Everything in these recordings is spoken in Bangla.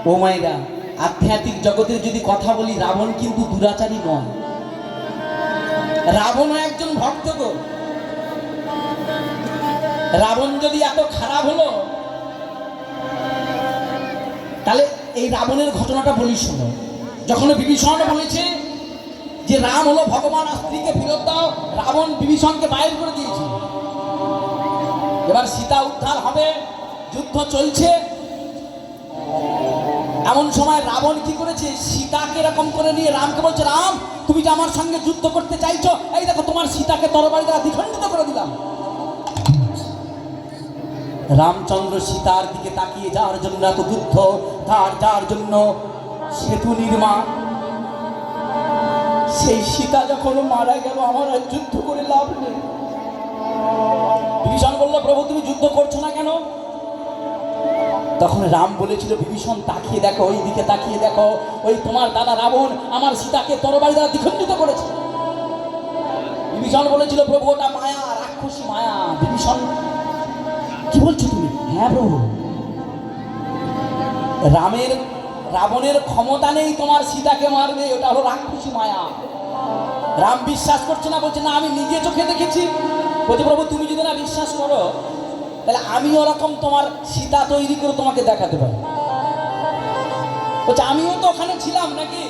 ও মায়েরা, আধ্যাত্মিক জগতের যদি কথা বলি, রাবণ কিন্তু দুরাচারী নয়। রাবণও একজন ভক্ত গো। রাবণ যদি এত খারাপ হলো, তাহলে এই রাবণের ঘটনাটা বলি শোনো। যখন বিভীষণ বলেছে যে রাম হলো ভগবান, আর স্ত্রীকে ফেরত দাও, রাবণ বিভীষণকে বাইর করে দিয়েছে। এবার সীতা উদ্ধার হবে, যুদ্ধ চলছে। এমন সময় রাবণ কি করেছে, সীতাকে এরকম করে নিয়ে রামকে বলছে, রাম তুমি যে আমার সঙ্গে যুদ্ধ করতে চাইছো, এই দেখো তোমার সীতাকে তরবারি দ্বারা দ্বিখণ্ডিত করে দিলাম। রামচন্দ্র সীতার দিকে তাকিয়ে, যার জন্য এত যুদ্ধ, যার জন্য সেতু নির্মাণ, সেই সীতা যখন মারা গেল, আমার আর যুদ্ধ করে লাভ নেই। বিভীষণ বলল, প্রভু তুমি যুদ্ধ করছো না কেন? তখন রাম বলেছিল, বিভীষণ তাকিয়ে দেখো, ওই দিকে তাকিয়ে দেখো, ওই তোমার দাদা রাবণ আমার সীতাকে তরবারি দ্বারা দ্বিখণ্ডিত করেছে। বিভীষণ বলেছিল, প্রভু ওটা মায়া, রাক্ষসী মায়া। বিভীষণ, কি বলছো তুমি? হ্যাঁ প্রভু, রাবণের ক্ষমতা নেই তোমার সীতাকে মারবে, ওটা হলো রাক্ষসী মায়া। রাম বিশ্বাস করছে না, বলছে না আমি নিজে চোখে দেখেছি। বলছে, প্রভু তুমি যদি না বিশ্বাস করো, তাহলে আমি ওরকম তোমার সীতা তৈরি করে তোমাকে দেখাতে পারি। বলছে, আমিও তো ওখানে ছিলাম নাকি,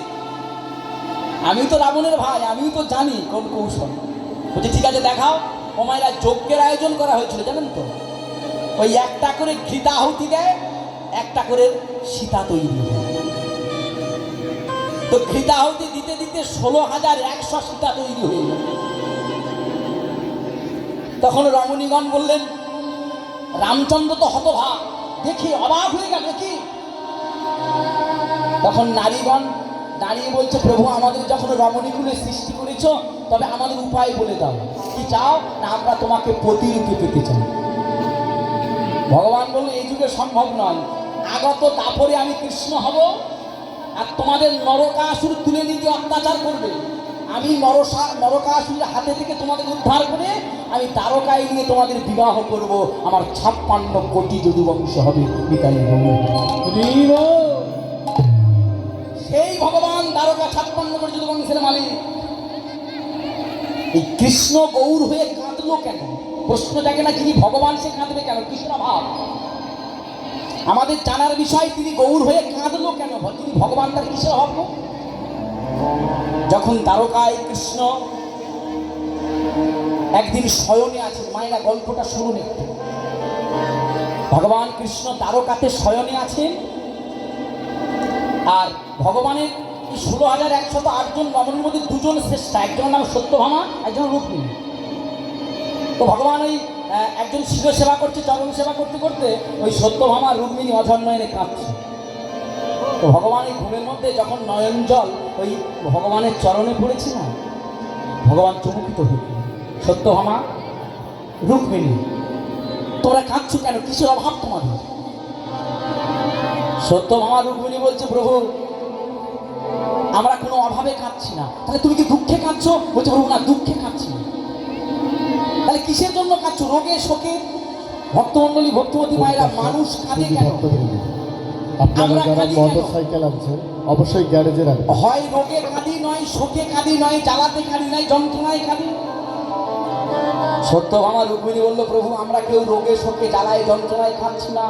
আমিও তো রাবণের ভাই, আমিও তো জানি কোন কৌশল। বলছে ঠিক আছে দেখাও। ও মায়েরা, যজ্ঞের আয়োজন করা হয়েছিল জানেন তো, ওই একটা করে ঘৃতাহুতি দেয়, একটা করে সীতা তৈরি হয়। তো ঘৃতাহুতি দিতে দিতে 16,100 সীতা তৈরি হয়ে গেল। তখন রমণীগণ বললেন, রামচন্দ্র তো হতভাগ, দেখি অবাক হয়ে গেল কি। তখন নারীগণ দাঁড়িয়ে বলছে, প্রভু আমাদের যখন রমণীকুলে সৃষ্টি করেছ, তবে আমাদের উপায় বলে দাও, কি চাও? না আমরা তোমাকে প্রতিরূপে পেতে চাই। ভগবান বলল, এই যুগে সম্ভব নয়, আগত তারপরে আমি কৃষ্ণ হব, আর তোমাদের নরকাসুর তুলে নিয়ে অত্যাচার করবে। আমি নরকাসুরের হাতে থেকে তোমাদের উদ্ধার করে আমি দ্বারকায় নিয়ে তোমাদের বিবাহ করব, আমার 56 কোটি যদুবংশ হবে। সেই ভগবান দ্বারকা 56 কোটি যদুবংশের মালিক। এই কৃষ্ণ গৌর হয়ে কাঁদলো কেন? প্রশ্ন জাগে না, যিনি ভগবান সে কাঁদবে কেন? কৃষ্ণ ভাব আমাদের জানার বিষয়, তিনি গৌর হয়ে কাঁদলো কেন? তিনি ভগবান, তার কিসের ভাব? যখন দ্বারকায় কৃষ্ণ একদিন শয়নে আছে, মায়েরা গল্পটা শুনুন একটু। ভগবান কৃষ্ণ দ্বারকাতে শয়নে আছেন, আর ভগবানের 16,108 জন রমণীর মধ্যে দুজন শ্রেষ্ঠা, একজনের নাম সত্যভামা, একজন রুক্মিণী। তো ভগবান ওই একজন শিব সেবা করছে, চরণ সেবা করতে করতে ওই সত্যভামা রুক্মিণী অঝর নয়নে কাঁদছে। তো ভগবান এই ঘুমের মধ্যে যখন নয়ন জল ওই ভগবানের চরণে পড়েছে না, ভগবান চমকিত হয়ে, সত্যভামা রুক্মিণী তোমরা কাঁদছো কেন? কিসের অভাব তোমাদের? সত্যভামা রুক্মিণী বলছে, প্রভু আমরা কোনো অভাবে কাঁদছি না। তাহলে তুমি কি দুঃখে কাঁদছো? বলছে, প্রভু না, দুঃখে কাঁদছি না। তাহলে কিসের জন্য কাঁদছো? রোগে শোকে? ভক্তমণ্ডলী, ভক্তিমতী মায়েরা, মানুষ কাঁদে কেন? আপনারা যারা মোটরসাইকেল আনছেন অবশ্যই গ্যারেজে রাখবেন। হয় রোগে কাঁদি নয়, শোকে কাঁদি নয়, জ্বালাতে কাঁদি নয়, যন্ত্রণায় কাঁদি। সত্যভামা রুক্মিণী বলল, প্রভু আমরা কেউ রোগে শোকে জ্বালায় যন্ত্রণায় কাঁদছি না।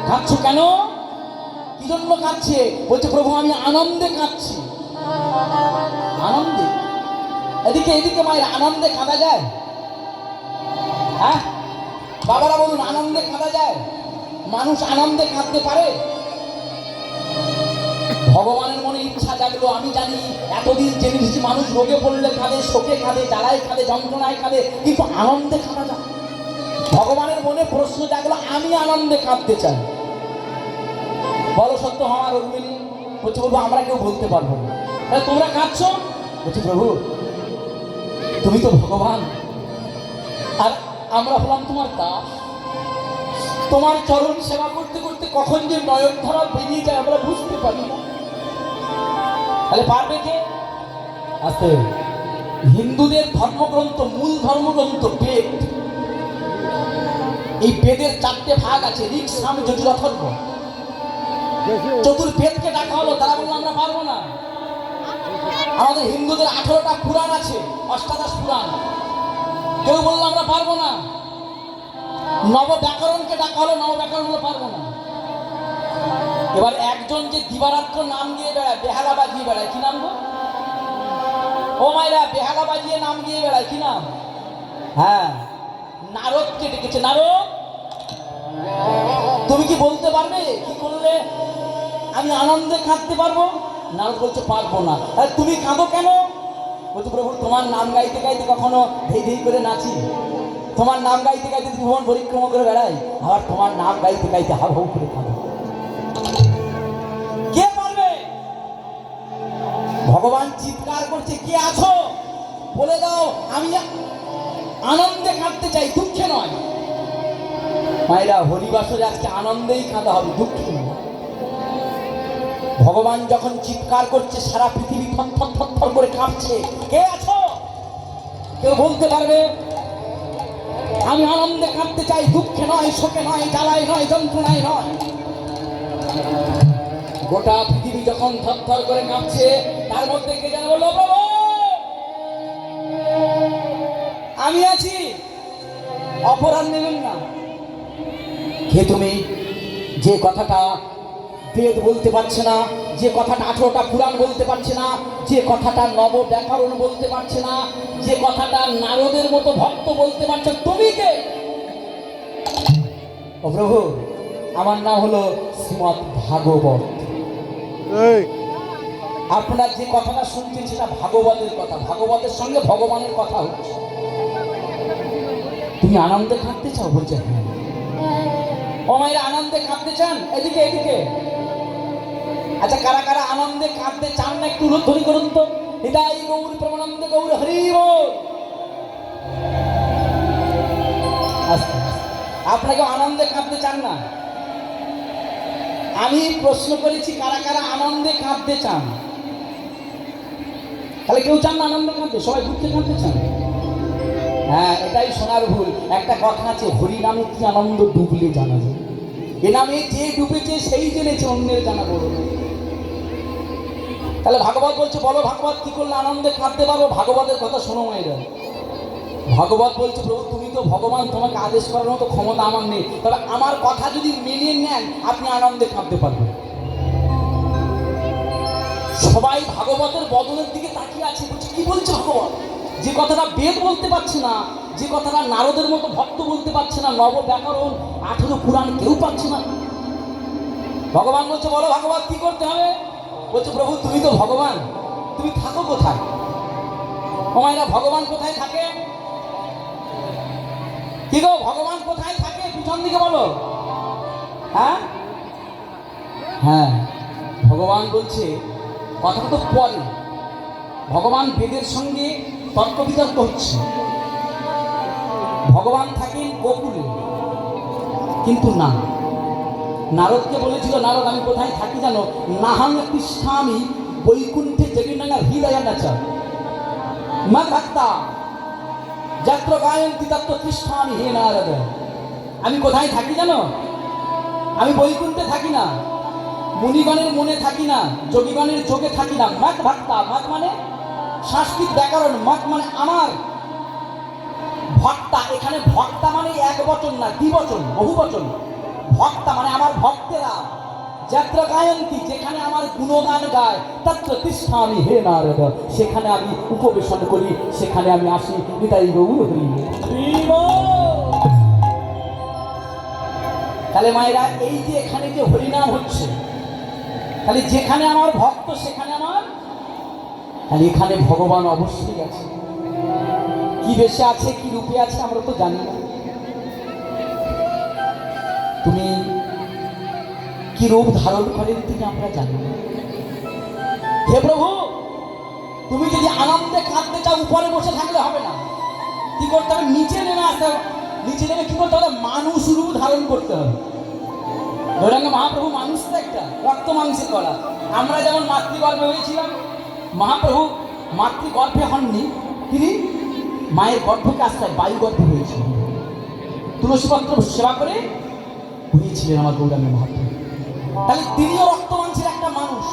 কাঁদছো কেন? কি জন্য কাঁদছে? বলছে, প্রভু আমি আনন্দে কাঁদছি। আনন্দে? এদিকে মায়ের, আনন্দে কাঁদা যায়? হ্যাঁ বাবারা বলুন, আনন্দে কাঁদা যায়? মানুষ আনন্দে কাঁদতে পারে? ভগবানের মনে ইচ্ছা জাগলো, আমি জানি এতদিন জেনে এসেছি মানুষ রোগে পড়লে কাঁদে, শোকে কাঁদে, জ্বালায় কাঁদে, যন্ত্রণায় কাঁদে, কিন্তু আনন্দে কাঁদা যায়? ভগবানের মনে প্রশ্ন জাগলো, আমি আনন্দে কাঁদতে চাই। বলো সত্যভামা রুক্মিণী। বলছে, প্রভু আমরা কেউ বলতে পারবো না। তাহলে তোমরা কাঁদছো? বলছে, প্রভু তুমি তো ভগবান, আর আমরা হলাম তোমার দাস। তোমার চরণ সেবা করতে করতে কখন যে নয়ন ধারা বেরিয়ে যায় আমরা বুঝতে পারি না। তাহলে পারবে কে? আস্তে, হিন্দুদের ধর্মগ্রন্থ, মূল ধর্মগ্রন্থ বেদ। এই বেদের 4টে ভাগ আছে, ঋক, সাম, যজুর, অথর্ব। চতুর্বেদকে ডাকা হলো, তারা বললো আমরা পারবো না। আমাদের হিন্দুদের 18টা পুরাণ আছে, অষ্টাদশ পুরাণ, কেউ বললো আমরা পারবো না। নব ব্যাকরণকে ডাকা হলো, নব ব্যাকরণ বললো পারবো না। এবার একজন যে দিবারাত্র নাম দিয়ে বেড়ায়, বেহালা বাজিয়ে বেড়ায়, কি নাম গো? ও মাইরা, বেহালা বাজিয়ে নাম দিয়ে বেড়ায়, কি নাম? হ্যাঁ, নারদকে ডেকেছে। নারদ, তুমি কি বলতে পারবে কি করলে আমি আনন্দে কাঁদতে পারবো? নারদ বলছে পারবো না। আরে তুমি কাঁদো কেন? বলছে প্রভু, তোমার নাম গাইতে গাইতে কখনো ধেই ধেই করে নাচি, তোমার নাম গাইতে গাইতে ভুবন পরিক্রমা করে বেড়াই, আবার তোমার নাম গাইতে গাইতে হাউ হাউ করে কাঁদো। কে পারবে? ভগবান চিৎকার করছে, কে আছো বলে দাও, আমি আনন্দে কাঁদতে চাই, দুঃখে নয়। মায়েরা, হরিবাসরে আজকে আনন্দেই কাঁদা হবে, দুঃখে নয়। ভগবান যখন চিৎকার করছে, সারা পৃথিবী থর থর থর করে কাঁপছে। কে আছো? কেউ বলতে পারবে? আমি আনন্দে কাঁদতে চাই, দুঃখে নয়, শোকে নয়, জ্বালায় নয়, যন্ত্রণায় নয়। গোটা পৃথিবী যখন থর থর করে কাঁপছে, তার মধ্যে কে যেন বলল, প্রভু আমি আছি, অপরাধ নেবেন না। কে তুমি? যে কথাটা বেদ বলতে পারছে না, যে কথাটা 18টা পুরাণ বলতে পারছে না, যে কথাটা নব ব্যাকরণ বলতে পারছে না, যে কথাটা নারদের মতো ভক্ত বলতে পারছে, তুমি কে? ও প্রভু, আমার নাম হলো শ্রীমৎ ভাগবত। আপনারা যে কথাটা শুনছেন সেটা ভাগবতের কথা, ভাগবতের সঙ্গে ভগবানের কথা হচ্ছে। তুমি আনন্দে কাঁদতে চাও? বলছে হ্যাঁ। ও মায়েরা, আনন্দে কাঁদতে চান? এদিকে এদিকে। আচ্ছা, কারা কারা আনন্দে কাঁদতে চান না একটু উলুধ্বনি করুন তো। হৃদয় গৌর প্রেমানন্দে গৌর হরি বল। আপনাকে আনন্দে কাঁদতে চান না? আমি প্রশ্ন করেছি কারা কারা আনন্দে কাঁদতে চান? তাহলে কেউ চান না আনন্দে কাঁদতে, সবাই দুঃখে কাঁদতে চান। হ্যাঁ, এটাই শোনার ভুল। একটা কথা আছে, হরি নামে কি আনন্দ ডুবলে জানা যায়। এ নামে যে ডুবেছে সেই জেনেছে, অন্যের জানা বড়। তাহলে ভাগবত বলছে, বলো ভাগবত কি করলে আনন্দে কাঁদতে পারবো? ভাগবতের কথা শোনো মায়েরা। ভাগবত বলছে, প্রভু তুমি তো ভগবান, তোমাকে আদেশ করার মতো ক্ষমতা আমার নেই, তবে আমার কথা যদি মেনে নেন আপনি আনন্দে কাঁদতে পারবেন। সবাই ভাগবতের বদলের দিকে তাকিয়ে আছে, বলছে কি বলছে ভাগবত? যে কথাটা বেদ বলতে পারছে না, যে কথাটা নারদের মতো ভক্ত বলতে পারছে না, নব ব্যাকরণ 18 পুরাণ কেউ পাচ্ছে না। ভগবান বলছে, বলো ভাগবত কি করতে হবে? বলছে, প্রভু তুমি তো ভগবান, তুমি থাকো কোথায়? ওমাইরা, ভগবান কোথায় থাকে? কি গো, ভগবান কোথায় থাকে? পিছন দিকে বলো। হ্যাঁ হ্যাঁ, ভগবান বলছে, কথাটা তো পরে। ভগবান বেদের সঙ্গে তর্ক বিতর্ক হচ্ছে। ভগবান থাকেন গোকুলে, কিন্তু না, নারদকে বলেছিল, নারদ আমি কোথায় থাকি জানো? নাহাং তিষ্ঠামি বৈকুণ্ঠে জগন্নাথ হৃদয় নাচ মা ভক্তা যাত্র গায়ন্তি তত্ত্ব তিষ্ঠামি হে নারদ। আমি কোথায় থাকি জানো? আমি বৈকুণ্ঠে থাকি না, মুনিগণের মনে থাকি না, যোগীগণের যোগে থাকি না। মত ভক্তা, মত মানে সংস্কৃত ব্যাকরণ, মত মানে আমার। ভক্তা, এখানে ভক্তা মানে এক বচন না, দ্বিবচন, বহু বচন। ভক্তা মানে আমার ভক্তেরা। যাত্র গায়ন্তি, যেখানে আমার গুণগান গায়, তত্র তিষ্ঠামি হে নারদ, সেখানে আমি উপবেশন করি, সেখানে আমি আসি। হৃদয় গৌর হরি বল। তাহলে মায়েরা, এই যে এখানে যে হরিনাম হচ্ছে, তাহলে যেখানে আমার ভক্ত সেখানে আমার, তাহলে এখানে ভগবান অবশ্যই আছে। কি বেশে আছে, কি রূপে আছে আমরা তো জানি না। তুমি কি রূপ ধারণ করেন তিনি আমরা জানি না। হে প্রভু, তুমি যদি আনন্দে কাঁদতে চাও, উপরে বসে থাকলে হবে না। কি করতে হবে? নিচে নেমে আসতে হবে। নিচে নেমে কি করতে হবে? মানুষ রূপ ধারণ করতে হবে। ধরেন মহাপ্রভু মানুষ তো একটা, রক্ত মাংসে করা। আমরা যেমন মাতৃগর্ভে হয়েছিলাম, মহাপ্রভু মাতৃগর্ভে হননি, তিনি মায়ের গর্ভকে আশ্রয় বায়ু গর্ভে হয়েছিলেন। তুলসীপত্র সেবা করে হয়েছিলেন আমার গৌরাঙ্গ মহাপ্রভু। তাহলে তিনিও রক্ত মাংসের একটা মানুষ।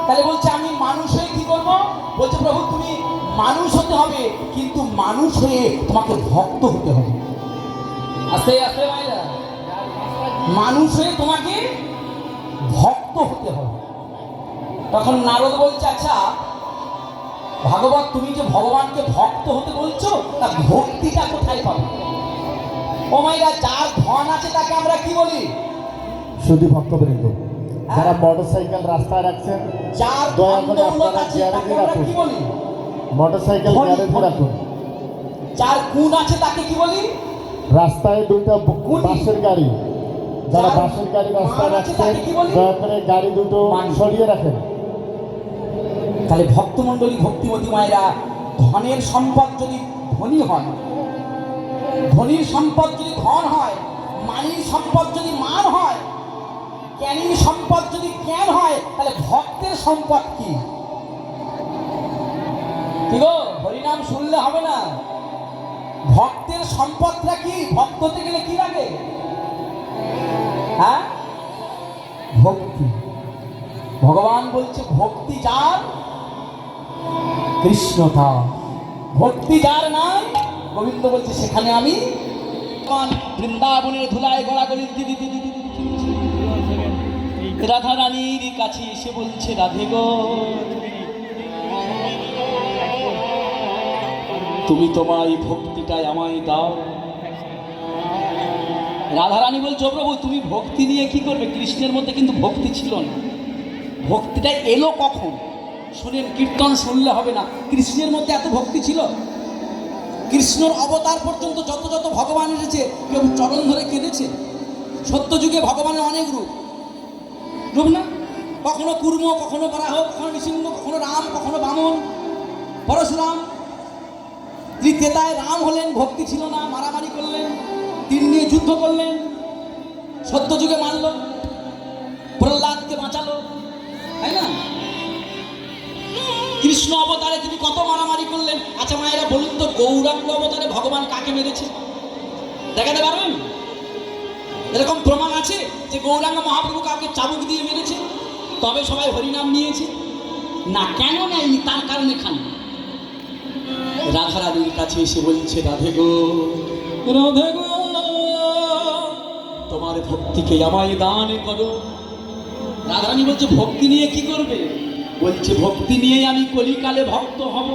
তাহলে বলছে আমি মানুষ হয়ে কি করবো? বলছে প্রভু তুমি মানুষ হতে হবে, কিন্তু মানুষ হয়ে তোমাকে ভক্ত হতে হবে। আস্তে আস্তে মায়েরা, মানুষ হয়ে তোমাকে ভক্ত হতে হবে। তখন নারদ বলছে আচ্ছা ভাগবত তুমি যে ভগবানকে ভক্ত হতে বলছো, তা ভক্তিটা কোথায় পাবে? ও মাইরা, যার ধন আছে তাকে আমরা কি বলি? শুধু ভক্তবৃন্দ যারা মোটরসাইকেল রাস্তায় রাখছেন, যার দয়া ধন করে দৌলত আপনারা আছে তাকে গ্যারেজে আমরা রাখুন। কি বলি? মোটরসাইকেল ধনী, গ্যারেজে ধনী। রাখুন। যার গুণ আছে তাকে কি বলি? রাস্তায় দুটো গুণী। বাসের গাড়ি, যারা যার বাসের গাড়ি রাস্তায় মান আছে রাখছেন, তাকে কি বলি? দয়া করে গাড়ি দুটো মান। সরিয়ে রাখেন। তাহলে ভক্তমণ্ডলী ভক্তিমতী মায়েরা, ধনের সম্পদ যদি ধনী হয়, ধনীর সম্পদ যদি ধন হয়, মানির সম্পদ যদি মান হয়, জ্ঞানীর সম্পদ যদি জ্ঞান হয়, তাহলে ভক্তের সম্পদ কি? কি গো, হরিনাম শুনলে হবে না? ভক্তের সম্পদটা কি? ভক্ত হতে গেলে কি লাগে? হ্যাঁ, ভক্তি। ভগবান বলছে ভক্তি যার কৃষ্ণ তার, ভক্তি যার নাই গোবিন্দ বলছে সেখানে আমি বৃন্দাবনের ধুলায় গড়াগড়ি দিদি দিদি দিদি রাধা রানীর কাছে এসে বলছে রাধে গো তুমি তোমার এই ভক্তিটাই আমায় দাও। রাধা রানী বলছো প্রভু তুমি ভক্তি নিয়ে কি করবে? কৃষ্ণের মধ্যে কিন্তু ভক্তি ছিল না। ভক্তিটা এলো কখন? শুনেন, কীর্তন শুনলে হবে না। কৃষ্ণের মধ্যে এত ভক্তি ছিল? কৃষ্ণর অবতার পর্যন্ত যত যত ভগবান এসেছে, কেউ চরণ ধরে কেঁদেছে। সত্যযুগে ভগবানের অনেক রূপ, রূপ না? কখনো কুর্ম, কখনো বরাহ, কখনো নৃসিংহ, কখনো রাম, কখনো বামন, পরশুরাম। ত্রেতায় রাম হলেন, ভক্তি ছিল না, মারামারি করলেন, তীর নিয়ে যুদ্ধ করলেন, সত্যযুগে মানল, প্রহ্লাদকে বাঁচালো, তাই না? কৃষ্ণ অবতারে তিনি কত মারামারি করলেন। আচ্ছা মায়েরা বলুন তো, গৌরাঙ্গ অবতারে ভগবান কাকে মেরেছে? দেখাতে পারবেন? এরকম প্রমাণ আছে যে গৌরাঙ্গ মহাপ্রভু কাউকে চাবুক দিয়ে মেরেছে? তবে সবাই হরিনাম নিয়েছে না? কেন নেয়নি? তার কারণ এখানে রাধা রানীর কাছে এসে বলছে রাধে গো, রাধে গো তোমার ভক্তিকে আমায় দান করো। রাধা রানী বলছে ভক্তি নিয়ে কি করবে? বলছে ভক্তি নিয়ে আমি কলিকালে ভক্ত হব।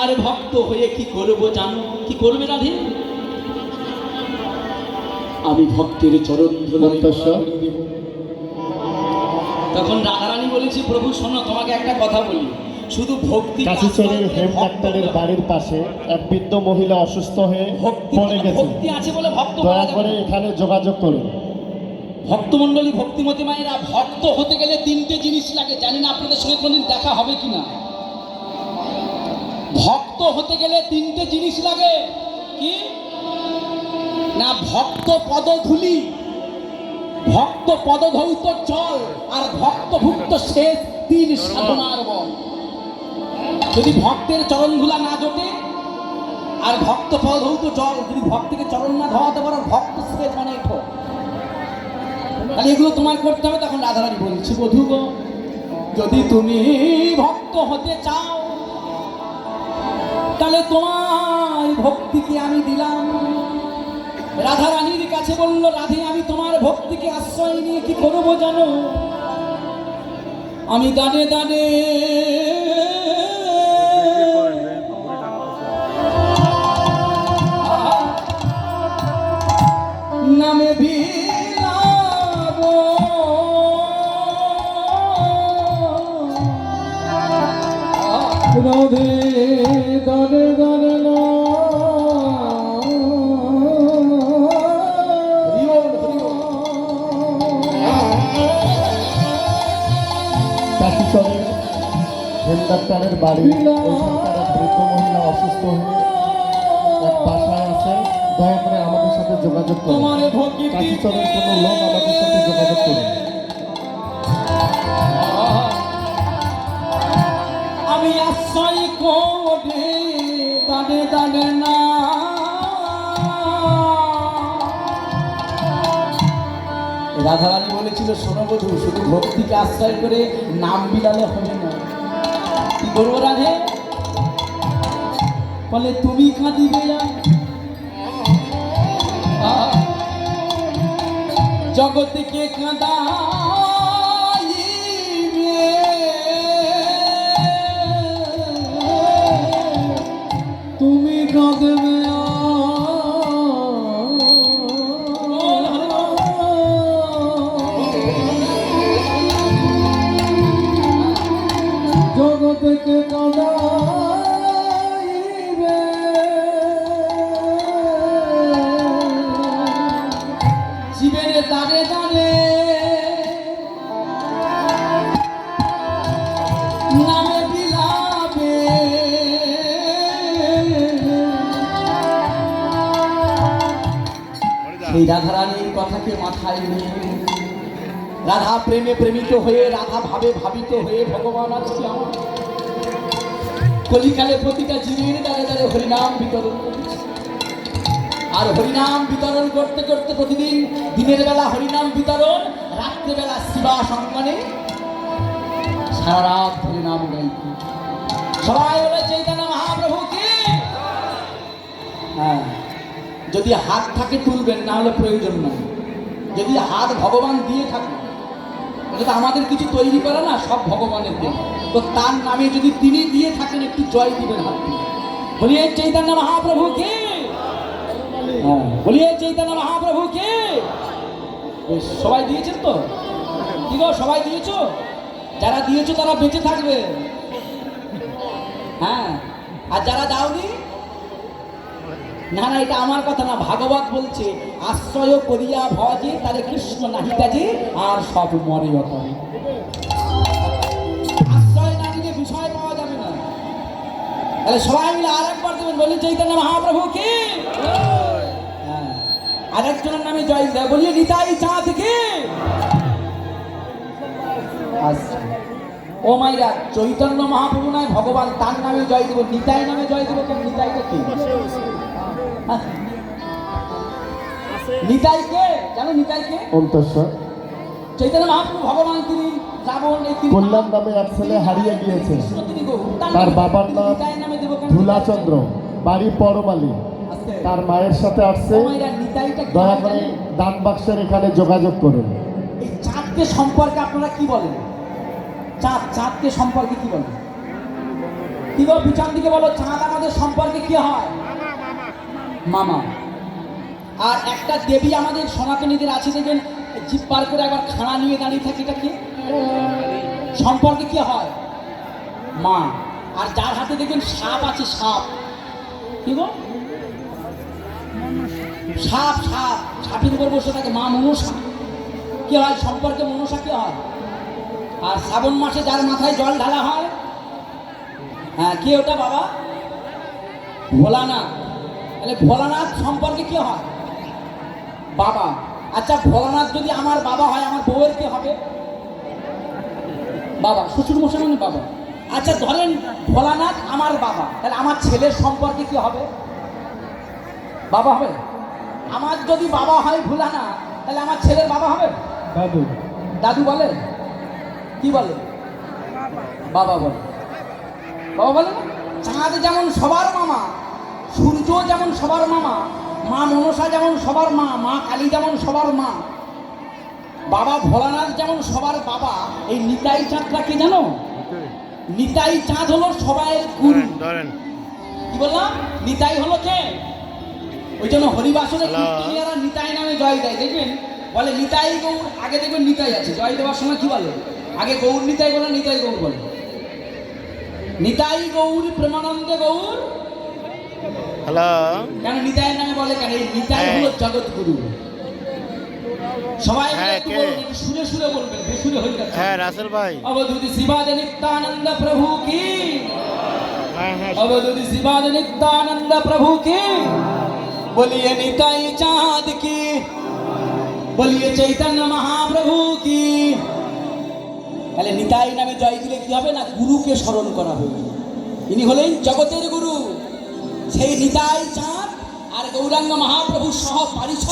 আর ভক্ত হয়ে কি করব জানো? কি করবে রাধে? আমি ভক্তের চরণ ধুলায় গড়াগড়ি দেব। তখন রাধারানী বলেছে প্রভু শোনো, তোমাকে একটা কথা বলি, শুধু ভক্তি কাশীচরের হেম ডাক্তারের বাড়ির পাশে এক বৃদ্ধ মহিলা অসুস্থ হয়ে পড়ে গেছে। ভক্তি আছে বলে ভক্ত দয়া করে এখানে যোগাযোগ করুন। ভক্তমণ্ডলী ভক্তিমতী মায়েরা, ভক্ত হতে গেলে তিনটে জিনিস লাগে। জানি না আপনাদের সঙ্গে কোনদিন দেখা হবে কিনা। ভক্ত হতে গেলে তিনটে জিনিস লাগে। কি না? ভক্ত পদধূলি, ভক্ত পদধৌত জল, আর ভক্তভুক্ত শেষ তিন সাধনার বল। যদি ভক্তের চরণগুলা না জোটে, আর ভক্ত পদধৌত জল, যদি ভক্তকে চরণ না ধোয়াতে পারো, ভক্ত শেষ মানে এঠো। তাহলে এগুলো তোমার করতে হবে। তখন রাধারানী বলছি বধূ গো, যদি তুমি ভক্ত হতে চাও, তাহলে তোমার ভক্তিকে আমি দিলাম। রাধা রানীর কাছে বলল রাধে আমি তোমার ভক্তিকে আশ্রয় নিয়ে কি করবো জানো? আমি দানে দানে নামে বিলাবো, রাধে দানে দানে না। কাশীচরের হেম ডাক্তারের বাড়ি, ওইখানকার এক বৃদ্ধ মহিলা অসুস্থ হয়ে এক বাসায় আছেন। দয়া করে আমাদের সাথে যোগাযোগ করুন। কাশীচরের কোনো লোক আমাদের সাথে যোগাযোগ করুন। আমি আশ্রয় করে দানে দানে না, রাধারানী বলেছিল, শোনো বধূ, শুধু ভক্তিকে আশ্রয় করে নাম বিলালে হবে না। কি করবো রাধে? বলে তুমি কাঁদিবে জগৎকে কাঁদাইবে, তুমি কাঁদবে জগৎকে কাঁদাইবে, জীবের দাঁড়ে দাঁড়ে নামে বিলাবে, সেই রাধারানীর কথাকে মাথায় নিয়ে রাধা প্রেমে প্রেমিত হয়ে, রাধা ভাবে ভাবিত হয়ে ভগবান আজকে আমার কলিকালে প্রতিটা জীবের দ্বারে দ্বারে হরিনাম বিতরণ করেছে। আর হরিনাম বিতরণ করতে করতে প্রতিদিন দিনের বেলা হরিনাম বিতরণ, রাত্রেবেলা শিবা সঙ্গনে সারা রাত হরিনাম গাইতে। সবাই বলে চৈতন্য মহাপ্রভু কি? হ্যাঁ, যদি হাত থাকে তুলবেন, না হলে প্রয়োজন নয়। যদি হাত ভগবান দিয়ে থাকে, এটা তো আমাদের কিছু তৈরি করে না, সব ভগবানের দেন। তো তার নামে যদি তিনি দিয়ে থাকেন, একটু জয় দিবেন হাত দিয়ে। বলিয়ে চৈতন্য মহাপ্রভু কে? বলিয়ে চৈতন্য মহাপ্রভু কে? সবাই দিয়েছেন তো? কি গো, সবাই দিয়েছো? যারা দিয়েছো তারা বেঁচে থাকবে, হ্যাঁ। আর যারা দাওনি, না না, এটা আমার কথা না, ভাগবত বলছে, আশ্রয় করিয়া ভজে তারে কৃষ্ণ নাহি কাজে, আর সব মরে অতরে। আশ্রয় না দিলে বিষয় পাওয়া যাবে না। তাহলে সবাই মিলে আর একবার দেবেন, বলি চৈতন্য মহাপ্রভু কি? হ্যাঁ, আরেকজনের নামে জয় দেয়, বলিয়ে নিতাই চাঁদ কি? ও মাইরা, চৈতন্য মহাপ্রভু নয় ভগবান, তার নামে জয় দেবো। নিতাই নামে জয় দেবো কেন? নিতাইটা কি? নিতাই কে জানো? নিতাই কে? অন্তঃস্বর। চৈতন্য মহাপ্রভু ভগবান, তিনি রাবণ, কল্যাণ নামে এক ছেলে হারিয়ে গিয়েছে। তার বাবার নাম ধুলাচন্দ্র, বাড়ি পরমালি। তার মায়ের সাথে আসছে, দয়া করে দান বাক্সের এখানে যোগাযোগ করুন। এই চাঁদকে সম্পর্কে আপনারা কি বলেন? চাঁদকে সম্পর্কে কি বলেন? কি গো, পিছন দিকে বলো, চাঁদ আমাদের সম্পর্কে কি হয়? মামা। আর একটা দেবী আমাদের সনাতনীদের আছে, দেখবেন জিপ পার করে একবার খানা নিয়ে দাঁড়িয়ে থাকে, এটা কি সম্পর্কে কি হয়? মা। আর যার হাতে দেখবেন সাপ আছে, সাপ, কি গো? সাপ, সাপের উপর বসে থাকে মা মনসা, কি হয় সম্পর্কে? মনসা কি হয়? আর শ্রাবণ মাসে যার মাথায় জল ঢালা হয়, হ্যাঁ, কি ওটা বাবা? ভোলানাথ। তাহলে ভোলানাথ সম্পর্কে কি হয়? বাবা। আচ্ছা, ভোলানাথ যদি আমার বাবা হয়, আমার বউয়ের কি হবে? বাবা। শ্বশুর মশাই মানে বাবা। আচ্ছা, ধরেন ভোলানাথ আমার বাবা, তাহলে আমার ছেলের সম্পর্কে কি হবে? বাবা হবে। আমার যদি বাবা হয় ভোলানাথ, তাহলে আমার ছেলের বাবা হবে? দাদু। দাদু বলে? কি বলে? বাবা বলে। বাবা বলে না? চাঁদ যেমন সবার মামা, সূর্য যেমন সবার মামা, মা মনসা যেমন সবার মা, মা কালী যেমন সবার মা, বাবা ভোলানাথ যেমন সবার বাবা, এই নিতাই চাঁদটা কি জানো? নিতাই চাঁদ হলো সবাই গুরু। কি বললাম? নিতাই হলো কে? ওই জন্য হরিবাসনে কীর্তনীয়রা নিতাই নামে জয় দেয়। দেখবেন বলে নিতাই গৌর, আগে দেখবেন নিতাই আছে, জয় দেওয়ার সময় কি বলে? আগে গৌর নিতাই বলে, নিতাই গৌর বলে। নিতাই গৌর প্রেমানন্দে গৌর। হ্যালো, কেন নিতাইয়ের নামে বলে কেন? এই নিতাই হলো জগৎ গুরু। সবাই সুরে সুরে বলবেন, বেসুরে হয়ে যাচ্ছে। হ্যাঁ রাসেল ভাই। অবধূত শিবাদ নিত্যানন্দ প্রভু কি? অবধূত শিবাদ নিত্যানন্দ প্রভু কি? বলিয়ে নিতাই চাঁদ কি? বলিয়ে চৈতন্য মহাপ্রভু কি? তাহলে নিতাই নামে জয় দিলে কি হবে না? গুরুকে স্মরণ করা হবে। ইনি হলেন জগতের গুরু। সেই নিতাই চাঁদ আর গৌরাঙ্গ মহাপ্রভু সহ পারিষদ